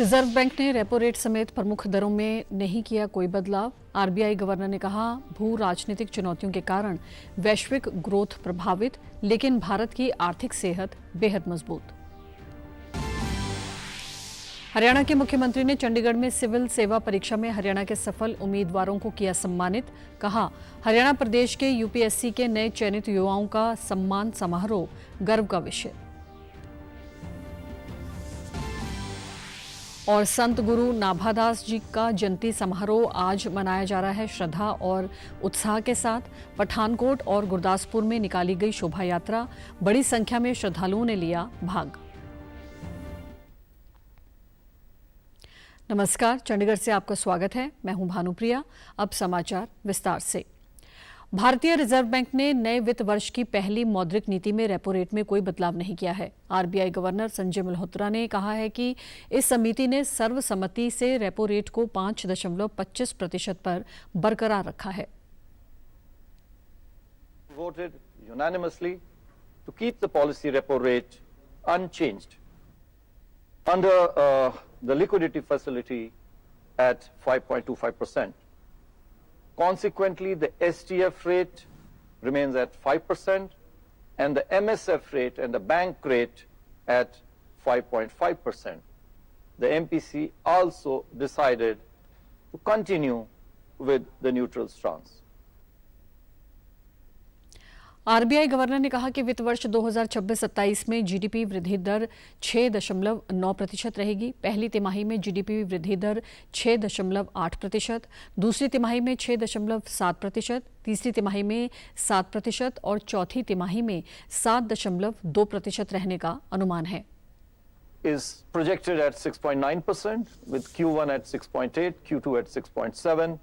Reserve bank ने repo rate समेत प्रमुख दरों में नहीं किया कोई बदलाव। आरबीआई गवर्नर ने कहा, भू राजनीतिक चुनौतियों के कारण वैश्विक ग्रोथ प्रभावित, लेकिन भारत की आर्थिक सेहत बेहद मजबूत। हरियाणा के मुख्यमंत्री ने चंडीगढ़ में सिविल सेवा परीक्षा में हरियाणा के सफल उम्मीदवारों को किया सम्मानित। कहा, हरियाणा प्रदेश के यूपीएससी के नए चयनित युवाओं का सम्मान समारोह गर्व का विषय। और संत गुरु नाभादास जी का जयंती समारोह आज मनाया जा रहा है श्रद्धा और उत्साह के साथ। पठानकोट और गुरदासपुर में निकाली गई शोभा यात्रा, बड़ी संख्या में श्रद्धालुओं ने लिया भाग। नमस्कार, चंडीगढ़ से आपका स्वागत है। मैं हूं भानुप्रिया। अब समाचार विस्तार से। भारतीय रिजर्व बैंक ने नए वित्त वर्ष की पहली मौद्रिक नीति में रेपो रेट में कोई बदलाव नहीं किया है। आरबीआई गवर्नर संजय मल्होत्रा ने कहा है कि इस समिति ने सर्वसम्मति से रेपो रेट को 5.25% पर बरकरार रखा है। Voted unanimously to keep the policy repo rate unchanged under the liquidity facility at 5.25%. Consequently, the STF rate remains at 5% and the MSF rate and the bank rate at 5.5%. The MPC also decided to continue with the neutral stance. RBI governor ने कहा कि वित्त वर्ष 2026-27 में GDP वृद्धि दर 6.9% रहेगी। पहली तिमाही में जीडीपी वृद्धि दर 6.8%, दूसरी तिमाही में 6.7%, तीसरी तिमाही में 7% और चौथी तिमाही में 7.2% रहने का अनुमान है। Is projected at 6.9% with Q1 at 6.8, Q2 at 6.7,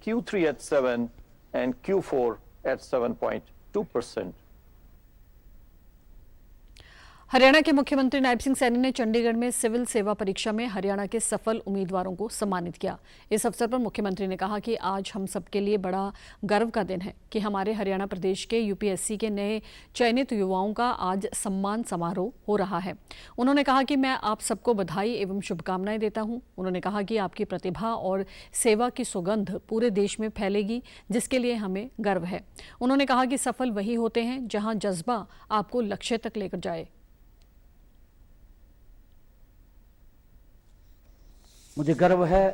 Q3 at 7 and Q4 at 7.2%. Haryana के मुख्यमंत्री नायब सिंह सैनी ने चंडीगढ़ में सिविल सेवा परीक्षा में हरियाणा के सफल उम्मीदवारों को सम्मानित किया। इस अवसर पर मुख्यमंत्री ने कहा कि आज हम सबके लिए बड़ा गर्व का दिन है कि हमारे हरियाणा प्रदेश के यूपीएससी के नए चयनित युवाओं का आज सम्मान समारोह हो रहा है। उन्होंने कहा कि मैं आप सबको बधाई एवं शुभकामनाएं देता हूं। उन्होंने कहा कि आपकी प्रतिभा और सेवा की सुगंध पूरे देश में फैलेगी, जिसके लिए हमें गर्व है। उन्होंने कहा कि सफल वही होते हैं जहां जज्बा आपको लक्ष्य तक लेकर जाए। मुझे गर्व है,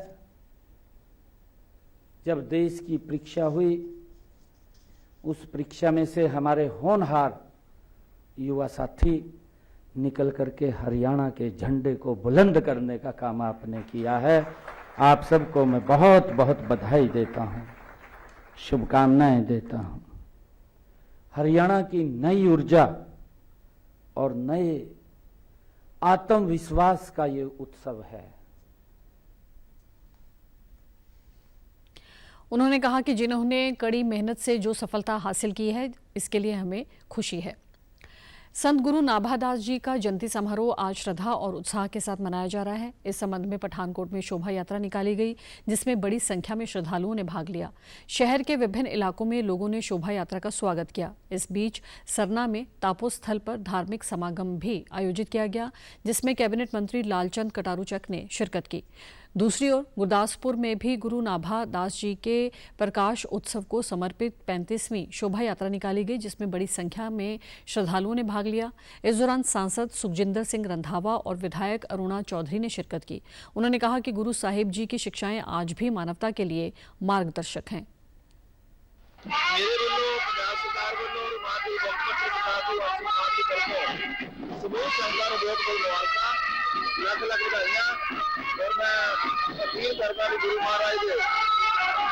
जब देश की परीक्षा हुई, उस परीक्षा में से हमारे होनहार युवा साथी निकल करके हरियाणा के झंडे को बुलंद करने का काम आपने किया है। आप सबको मैं बहुत बहुत बधाई देता हूं, शुभकामनाएं देता हूं। हरियाणा की नई ऊर्जा और नए आत्मविश्वास का ये उत्सव है। उन्होंने कहा कि जिन्होंने कड़ी मेहनत से जो सफलता हासिल की है, इसके लिए हमें खुशी है। संत गुरु नाभादास जी का जयंती समारोह आज श्रद्धा और उत्साह के साथ मनाया जा रहा है। इस संबंध में पठानकोट में शोभा यात्रा निकाली गई, जिसमें बड़ी संख्या में श्रद्धालुओं ने भाग लिया। शहर के विभिन्न इलाकों में लोगों ने शोभा यात्रा का स्वागत किया। इस बीच सरना में तापोस्थल पर धार्मिक समागम भी आयोजित किया गया, जिसमें कैबिनेट मंत्री लालचंद कटारूचक ने शिरकत की। दूसरी ओर गुरदासपुर में भी गुरु नाभादास जी के प्रकाश उत्सव को समर्पित 35वीं शोभा यात्रा निकाली गई, जिसमें बड़ी संख्या में श्रद्धालुओं ने भाग लिया। इस दौरान सांसद सुखजिंदर सिंह रंधावा और विधायक अरुणा चौधरी ने शिरकत की। उन्होंने कहा कि गुरु साहिब जी की शिक्षाएं आज भी मानवता के लिए मार्गदर्शक हैं। ਲੱਖ ਲੱਖ ਵਧਾਈਆਂ और मैं अपील करता भी गुरु महाराज के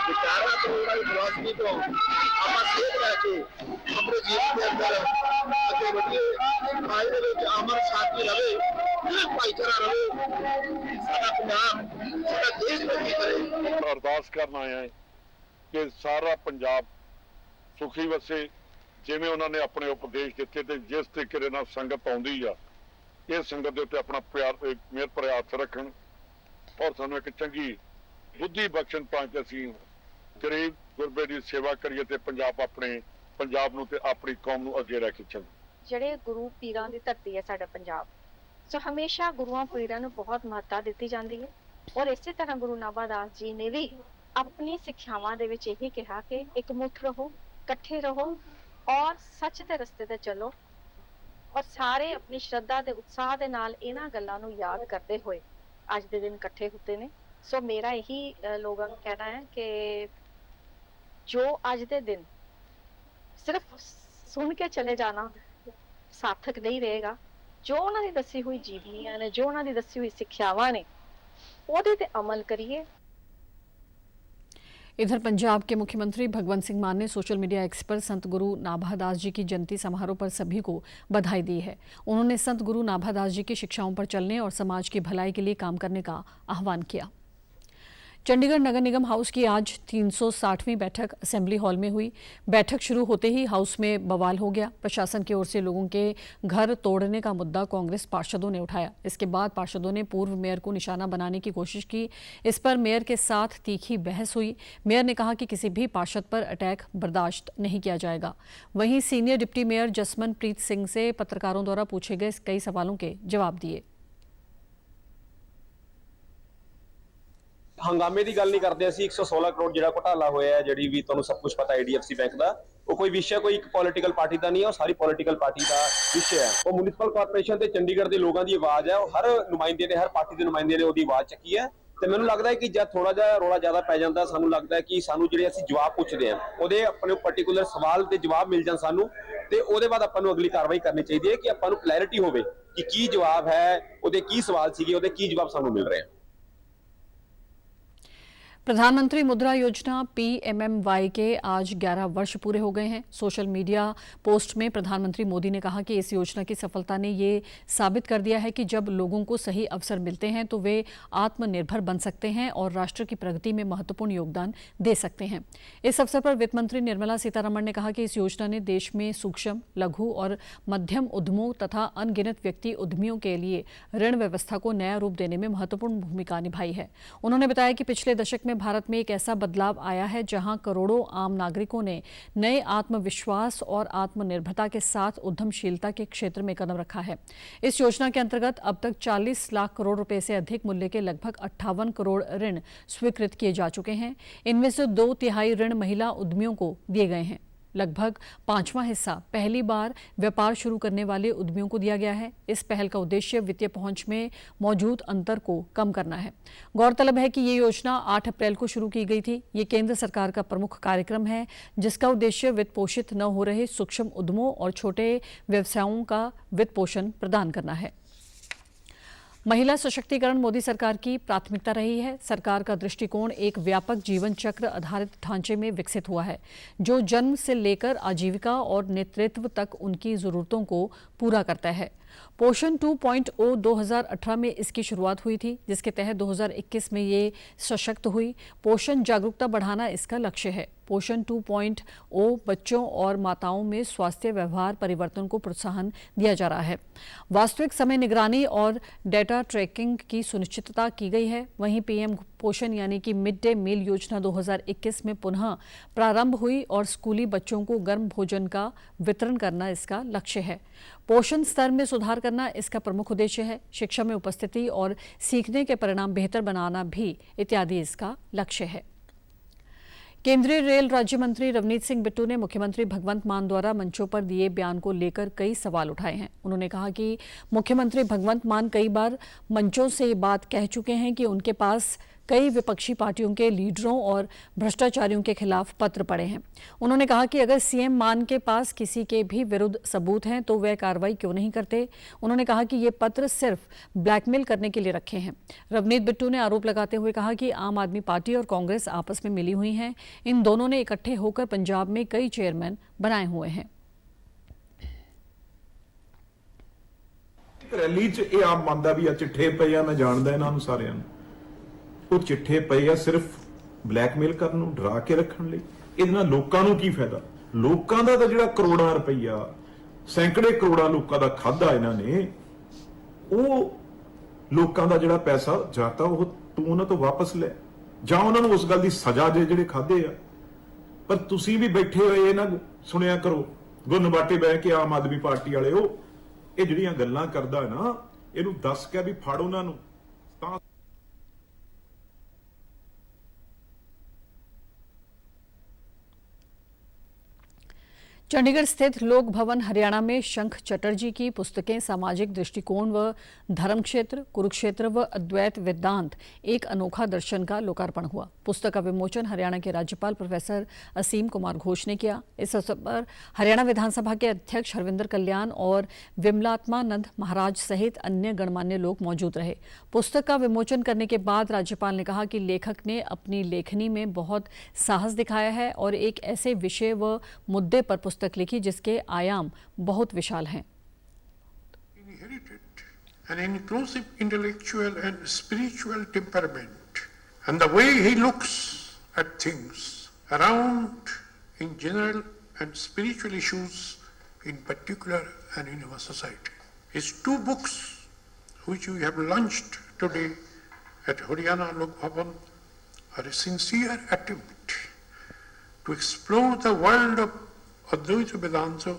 विचारा तो फिलॉसफी तो ਆਪਾਂ ਸੇਧ ਰਹਿ ਕੇ ਆਪਣੇ ਜੀਵਨ ਦੇ ਅੰਦਰ ਅੱਗੇ ਵਧੀਏ, ਸਮਾਜ ਦੇ ਵਿੱਚ ਅਮਨ ਸ਼ਾਂਤੀ ਰਵੇ, ਭਾਈਚਾਰਾ ਰਵੇ, ਸਾਡਾ ਪੰਜਾਬ ਸਾਡਾ ਦੇਸ਼ ਤਰੱਕੀ ਕਰੇ। ਅਰਦਾਸ ਕਰਨ ਆਏ ਹਾਂ ਕਿ ਸਾਰਾ ਪੰਜਾਬ ਸੁਖੀ ਵਸੇ, ਜਿਵੇਂ ਉਹਨਾਂ ਨੇ ਆਪਣੇ ਉਪਦੇਸ਼ ਦਿੱਤੇ ਤੇ ਜਿਸ ਤਰੀਕੇ ਦੇ ਨਾਲ ਸੰਗਤ ਆਉਂਦੀ ਆ, ਇਹ ਸੰਗਤ ਦੇ ਉੱਤੇ ਆਪਣਾ ਪਿਆਰ ਮਿਹਰ ਭਰਿਆ ਹੱਥ ਰੱਖਣ ਔਰ ਸਾਨੂੰ ਇੱਕ ਚੰਗੀ ਬੁੱਧੀ ਬਖਸ਼ਣ ਤਾਂ ਕਿ ਅਸੀਂ ਗਰੀਬ ਗੁਰਬੇ ਦੀ ਸੇਵਾ ਕਰੀਏ ਤੇ ਪੰਜਾਬ ਨੂੰ ਤੇ ਆਪਣੀ ਕੌਮ ਨੂੰ ਅੱਗੇ ਲੈ ਕੇ ਚੱਲ। ਜਿਹੜੇ ਗੁਰੂ ਪੀਰਾਂ ਦੀ ਧਰਤੀ ਹੈ ਸਾਡਾ ਪੰਜਾਬ, ਸੋ ਹਮੇਸ਼ਾ ਗੁਰੂਆਂ ਪੀਰਾਂ ਨੂੰ ਬਹੁਤ ਮਹੱਤਤਾ ਦਿੱਤੀ ਜਾਂਦੀ ਹੈ ਔਰ ਇਸੇ ਤਰ੍ਹਾਂ ਗੁਰੂ ਨਾਭਾਦਾਸ ਜੀ ਨੇ ਵੀ ਆਪਣੀ ਸਿੱਖਿਆਵਾਂ ਦੇ ਵਿੱਚ ਇਹੀ ਕਿਹਾ ਕਿ ਇਕਮੁੱਠ ਰਹੋ, ਇਕੱਠੇ ਰਹੋ ਔਰ ਸੱਚ ਦੇ ਰਸਤੇ ਤੇ ਚੱਲੋ ਔਰ ਸਾਰੇ ਆਪਣੀ ਸ਼ਰਧਾ ਤੇ ਉਤਸ਼ਾਹ ਦੇ ਨਾਲ ਇਹਨਾਂ ਗੱਲਾਂ ਨੂੰ ਯਾਦ ਕਰਦੇ ਹੋਏ ਅੱਜ ਦੇ ਦਿਨ ਇਕੱਠੇ ਹੁੰਦੇ ਨੇ। ਸੋ ਮੇਰਾ ਇਹੀ ਲੋਕਾਂ ਨੂੰ ਕਹਿਣਾ ਹੈ ਕਿ ਜੋ ਅੱਜ ਦੇ ਦਿਨ ਸਿਰਫ ਸੁਣ ਕੇ ਚਲੇ ਜਾਣਾ ਸਾਰਥਕ ਨਹੀਂ ਰਹੇਗਾ, ਜੋ ਉਹਨਾਂ ਦੀ ਦੱਸੀ ਹੋਈ ਜੀਵਨੀਆਂ ਨੇ, ਜੋ ਉਹਨਾਂ ਦੀ ਦੱਸੀ ਹੋਈ ਸਿੱਖਿਆਵਾਂ ਨੇ, ਉਹਦੇ ਤੇ अमल करिए। इधर पंजाब के मुख्यमंत्री भगवंत सिंह मान ने सोशल मीडिया एक्स पर संत गुरु नाभादास जी की जयंती समारोह पर सभी को बधाई दी है। उन्होंने संत गुरु नाभादास जी की शिक्षाओं पर चलने और समाज की भलाई के लिए काम करने का आह्वान किया। चंडीगढ़ नगर निगम हाउस की आज 360वीं बैठक असेंबली हॉल में हुई। बैठक शुरू होते ही हाउस में बवाल हो गया। प्रशासन की ओर से लोगों के घर तोड़ने का मुद्दा कांग्रेस पार्षदों ने उठाया। इसके बाद पार्षदों ने पूर्व मेयर को निशाना बनाने की कोशिश की। इस पर मेयर के साथ तीखी बहस हुई। मेयर ने कहा कि किसी भी पार्षद पर अटैक बर्दाश्त नहीं किया जाएगा। वहीं senior deputy mayor Jasmanpreet Singh से पत्रकारों द्वारा पूछे गए कई सवालों के जवाब दिए। हंगामे की गल नहीं करते असीं 116 करोड़ जिहड़ा घोटाला होया है, जिहड़ी भी तुहानूं सब कुछ पता IDFC बैंक का, वो कोई विषय कोई एक पॉलिटिकल पार्टी का नहीं है, वो सारी पॉलिटिकल पार्टी का विषय है। वो म्यूनिसिपल कॉरपोरेशन ते चंडीगढ़ के लोगों की आवाज़ है, वो हर नुमाइंदे ने, हर पार्टी के नुमाइंदे ने उसकी आवाज़ चुकी है। तो मैनूं लगता है कि जब थोड़ा जिहा रौला ज़्यादा पै जाता, सानूं लगता है कि सानूं जिहड़े असीं जवाब पुछदे हैं ਉਹਦੇ अपने पर्टिकुलर सवाल के जवाब मिल जाण सानूं, ते ਉਹਦੇ बाद आपां नूं अगली कार्रवाई करनी चाहिए है कि आपां नूं क्लैरिटी होवे कि की जवाब है, ਉਹਦੇ की सवाल सीगे, ਉਹਦੇ की जवाब सानूं मिल रहे हैं। प्रधानमंत्री मुद्रा योजना PMMY के आज 11 वर्ष पूरे हो गए हैं। सोशल मीडिया पोस्ट में प्रधानमंत्री मोदी ने कहा कि इस योजना की सफलता ने ये साबित कर दिया है कि जब लोगों को सही अवसर मिलते हैं तो वे आत्मनिर्भर बन सकते हैं और राष्ट्र की प्रगति में महत्वपूर्ण योगदान दे सकते हैं। इस अवसर पर वित्त मंत्री निर्मला सीतारमण ने कहा कि इस योजना ने देश में सूक्ष्म, लघु और मध्यम उद्यमों तथा अनगिनत व्यक्ति उद्यमियों के लिए ऋण व्यवस्था को नया रूप देने में महत्वपूर्ण भूमिका निभाई है। उन्होंने बताया कि पिछले दशक में भारत में एक ऐसा बदलाव आया है जहां करोड़ों आम नागरिकों ने नए आत्मविश्वास और आत्मनिर्भरता के साथ उद्यमशीलता के क्षेत्र में कदम रखा है। इस योजना के अंतर्गत अब तक 40 लाख करोड़ रुपए से अधिक मूल्य के लगभग 58 करोड़ ऋण स्वीकृत किए जा चुके हैं। इनमें से 2/3 ऋण महिला उद्यमियों को दिए गए हैं। लगभग 5वां हिस्सा पहली बार व्यापार शुरू करने वाले उद्यमियों को दिया गया है। इस पहल का उद्देश्य वित्तीय पहुंच में मौजूद अंतर को कम करना है। गौरतलब है कि ये योजना 8 अप्रैल को शुरू की गई थी। ये केंद्र सरकार का प्रमुख कार्यक्रम है जिसका उद्देश्य वित्त पोषित न हो रहे सूक्ष्म उद्यमों और छोटे व्यवसायों का वित्त पोषण प्रदान करना है। महिला सशक्तिकरण मोदी सरकार की प्राथमिकता रही है। सरकार का दृष्टिकोण एक व्यापक जीवन चक्र आधारित ढांचे में विकसित हुआ है जो जन्म से लेकर आजीविका और नेतृत्व तक उनकी जरूरतों को पूरा करता है। पोषण 2.0 2018 में इसकी शुरुआत हुई थी, जिसके तहत 2021 में ये सशक्त हुई। पोषण जागरूकता बढ़ाना इसका लक्ष्य है। पोषण 2.0 बच्चों और माताओं में स्वास्थ्य व्यवहार परिवर्तन को प्रोत्साहन दिया जा रहा है। वास्तविक समय निगरानी और डेटा ट्रैकिंग की सुनिश्चितता की गई है। वहीं PM पोषण यानी कि मिड डे मील योजना 2021 में पुनः प्रारंभ हुई और स्कूली बच्चों को गर्म भोजन का वितरण करना इसका लक्ष्य है। पोषण स्तर में सुधार करना इसका प्रमुख उद्देश्य है। शिक्षा में उपस्थिति और सीखने के परिणाम बेहतर बनाना भी इत्यादि इसका लक्ष्य है। केंद्रीय रेल राज्य मंत्री रवनीत सिंह बिट्टू ने मुख्यमंत्री भगवंत मान द्वारा मंचों पर दिए बयान को लेकर कई सवाल उठाए हैं। उन्होंने कहा कि मुख्यमंत्री भगवंत मान कई बार मंचों से ये बात कह चुके हैं कि उनके पास कई विपक्षी पार्टियों के लीडरों और भ्रष्टाचारियों के खिलाफ पत्र पड़े हैं। उन्होंने कहा कि अगर CM मान के पास किसी के भी विरुद्ध सबूत हैं तो वह कार्रवाई क्यों नहीं करते। उन्होंने कहा कि ये पत्र सिर्फ ब्लैकमेल करने के लिए रखे हैं। रवनीत बिट्टू ने आरोप लगाते हुए कहा कि आम आदमी पार्टी और कांग्रेस आपस में मिली हुई हैं। इन दोनों ने इकट्ठे होकर पंजाब में कई चेयरमैन बनाए हुए हैं। रैली च ये आम मानदा भी चिट्ठे पे आ, मैं जानदा इन्हां नूं सारिआं नूं। ਉਹ ਚਿੱਠੇ ਪਏ ਆ ਸਿਰਫ ਬਲੈਕਮੇਲ ਕਰਨ ਨੂੰ, ਡਰਾ ਕੇ ਰੱਖਣ ਲਈ। ਇਹਦੇ ਨਾਲ ਲੋਕਾਂ ਨੂੰ ਕੀ ਫਾਇਦਾ? ਲੋਕਾਂ ਦਾ ਤਾਂ ਜਿਹੜਾ ਕਰੋੜਾਂ ਰੁਪਈਆ, ਸੈਂਕੜੇ ਕਰੋੜਾਂ ਲੋਕਾਂ ਦਾ ਖਾਦਾ ਇਹਨਾਂ ਨੇ, ਉਹ ਲੋਕਾਂ ਦਾ ਜਿਹੜਾ ਪੈਸਾ ਜਾਂ ਤਾਂ ਉਹ ਤੂੰ ਉਹਨਾਂ ਤੋਂ ਵਾਪਸ ਲੈ, ਜਾਂ ਉਹਨਾਂ ਨੂੰ ਉਸ ਗੱਲ ਦੀ ਸਜ਼ਾ ਦੇ ਜਿਹੜੇ ਖਾਦੇ ਆ। ਪਰ ਤੁਸੀਂ ਵੀ ਬੈਠੇ ਹੋਏ ਇਹ ਨਾ ਸੁਣਿਆ ਕਰੋ, ਗੁੰਨਬਾਟੇ ਬਹਿ ਕੇ ਆਮ ਆਦਮੀ ਪਾਰਟੀ ਵਾਲੇ, ਉਹ ਇਹ ਜਿਹੜੀਆਂ ਗੱਲਾਂ ਕਰਦਾ ਨਾ, ਇਹਨੂੰ ਦੱਸ ਕੇ ਵੀ ਫੜ ਉਹਨਾਂ ਨੂੰ ਤਾਂ चंडीगढ़ स्थित लोक भवन हरियाणा में शंख चटर्जी की पुस्तकें सामाजिक दृष्टिकोण व धर्म क्षेत्र, कुरुक्षेत्र व अद्वैत वेदांत एक अनोखा दर्शन का लोकार्पण हुआ। पुस्तक का विमोचन हरियाणा के राज्यपाल प्रोफेसर असीम कुमार घोष ने किया। इस अवसर पर हरियाणा विधानसभा के अध्यक्ष हरविंदर कल्याण और विमलात्मानंद महाराज सहित अन्य गणमान्य लोग मौजूद रहे। पुस्तक का विमोचन करने के बाद राज्यपाल ने कहा कि लेखक ने अपनी लेखनी में बहुत साहस दिखाया है और एक ऐसे विषय व मुद्दे पर पुस्तक लिखी जिसके आयाम बहुत विशाल हैं। Inherited an inclusive intellectual and spiritual temperament, and the way he looks at things around in general and spiritual issues in particular and in our society. His two books, which we have launched today at Haryana Lok Bhavan, are a sincere attempt to explore the world of Advaita Vedanta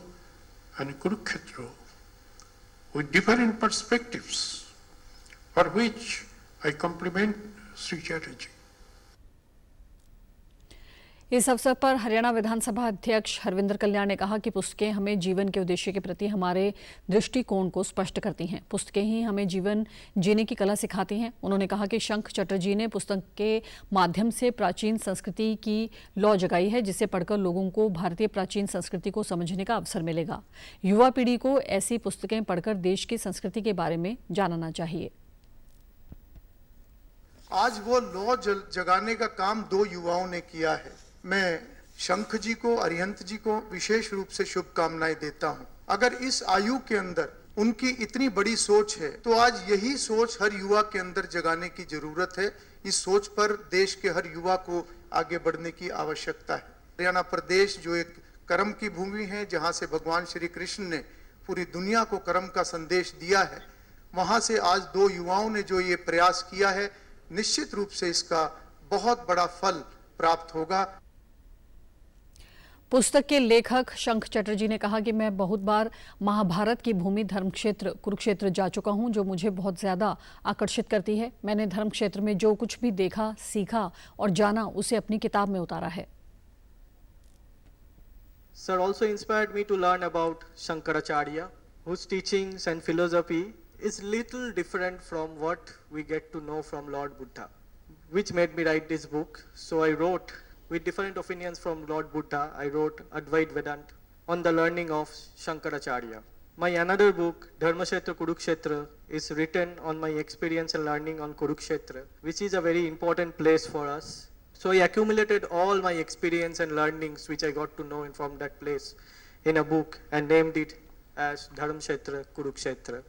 and Kurukshetra with different perspectives, for which I compliment Sri Chatterjee. इस अवसर पर हरियाणा विधानसभा अध्यक्ष हरविंदर कल्याण ने कहा कि पुस्तकें हमें जीवन के उद्देश्य के प्रति हमारे दृष्टिकोण को स्पष्ट करती हैं। पुस्तकें ही हमें जीवन जीने की कला सिखाती हैं। उन्होंने कहा कि शंख चटर्जी ने पुस्तक के माध्यम से प्राचीन संस्कृति की लौ जगाई है, जिसे पढ़कर लोगों को भारतीय प्राचीन संस्कृति को समझने का अवसर मिलेगा। युवा पीढ़ी को ऐसी पुस्तकें पढ़कर देश की संस्कृति के बारे में जानना चाहिए। आज वो लौ जगाने का काम दो युवाओं ने किया है। मैं शंख जी को, अरिहंत जी को विशेष रूप से शुभकामनाएं देता हूं। अगर इस आयु के अंदर उनकी इतनी बड़ी सोच है तो आज यही सोच हर युवा के अंदर जगाने की जरूरत है। इस सोच पर देश के हर युवा को आगे बढ़ने की आवश्यकता है। हरियाणा प्रदेश जो एक कर्म की भूमि है, जहां से भगवान श्री कृष्ण ने पूरी दुनिया को कर्म का संदेश दिया है, वहां से आज दो युवाओं ने जो ये प्रयास किया है, निश्चित रूप से इसका बहुत बड़ा फल प्राप्त होगा। पुस्तक के लेखक शंख चटर्जी ने कहा कि मैं बहुत बार महाभारत की भूमि धर्म क्षेत्र कुरुक्षेत्र जा चुका हूं, जो मुझे बहुत ज़्यादा आकर्षित करती है। मैंने धर्म क्षेत्र में जो कुछ भी देखा, सीखा और जाना, उसे अपनी किताब में उतारा है। Sir also inspired me to learn about Shankaracharya, whose teachings and philosophy is little different from what we get to know from Lord Buddha, which made me write this book. So I wrote, with different opinions from Lord Buddha, I wrote Advaita Vedanta on the learning of Shankaracharya. My another book, Dharmakshetra Kurukshetra, is written on my experience and learning on Kurukshetra, which is a very important place for us. So I accumulated all my experience and learnings which I got to know from that place in a book and named it as Dharmakshetra Kurukshetra.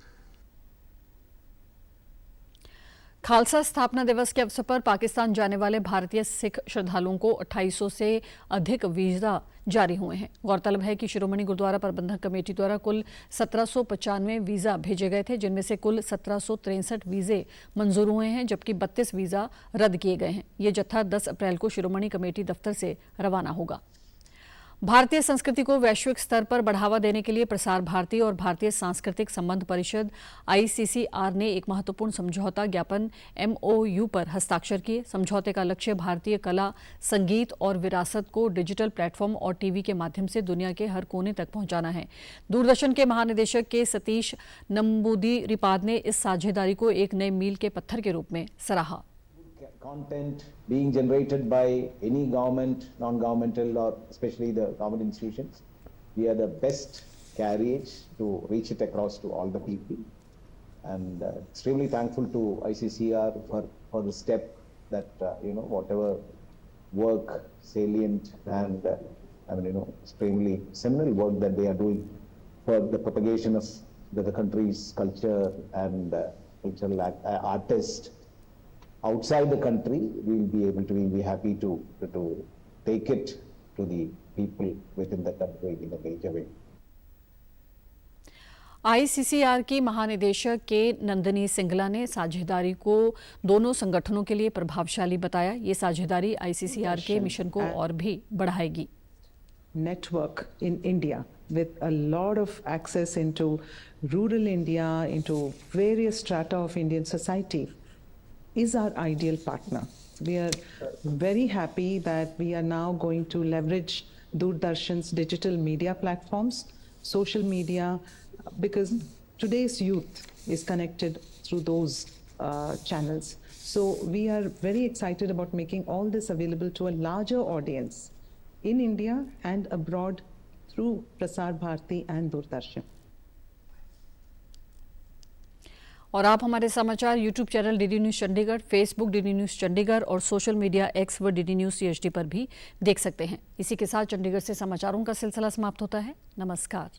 Khalsa स्थापना दिवस के अवसर पर पाकिस्तान जाने वाले भारतीय सिख श्रद्धालुओं को 2800 से अधिक वीज़ा जारी हुए हैं। गौरतलब है कि शिरोमणि गुरुद्वारा प्रबंधक कमेटी द्वारा कुल 1795 वीज़ा भेजे गए थे, जिनमें से कुल 1763 वीज़े मंजूर हुए हैं, जबकि 32 वीज़ा रद्द किए गए हैं। ये जत्था 10 अप्रैल को शिरोमणि कमेटी दफ्तर से रवाना होगा। भारतीय संस्कृति को वैश्विक स्तर पर बढ़ावा देने के लिए प्रसार भारती और भारतीय सांस्कृतिक संबंध परिषद ICCR ने एक महत्वपूर्ण समझौता ज्ञापन MOU पर हस्ताक्षर किए। समझौते का लक्ष्य भारतीय कला, संगीत और विरासत को डिजिटल प्लेटफॉर्म और टीवी के माध्यम से दुनिया के हर कोने तक पहुंचाना है। दूरदर्शन के महानिदेशक के सतीश नंबूदिरीपाद ने इस साझेदारी को एक नए मील के पत्थर के रूप में सराहा। Content being generated by any government, non-governmental or especially the government institutions, we are the best carriage to reach it across to all the people, and extremely thankful to ICCR for the step that whatever work salient and extremely seminal work that they are doing for the propagation of the country's culture and cultural artists outside the country, we'll be happy to take it to the people within the country in a major way. ICCR की महानिदेशक के नंदिनी सिंगला ने साझेदारी को दोनों संगठनों के लिए प्रभावशाली बताया। ये साझेदारी ICCR के मिशन को और भी बढ़ाएगी। network in India with a lot of access into rural India, into various strata of Indian society, is our ideal partner. We are very happy that we are now going to leverage Doordarshan's digital media platforms, social media, because today's youth is connected through those channels. So we are very excited about making all this available to a larger audience in India and abroad through Prasar Bharati and Doordarshan. और आप हमारे समाचार YouTube channel DD news Chandigarh, Facebook DD news Chandigarh और social media x व DD news CHD पर भी देख सकते हैं। इसी के साथ चंडीगढ़ से समाचारों का सिलसिला समाप्त होता है। नमस्कार।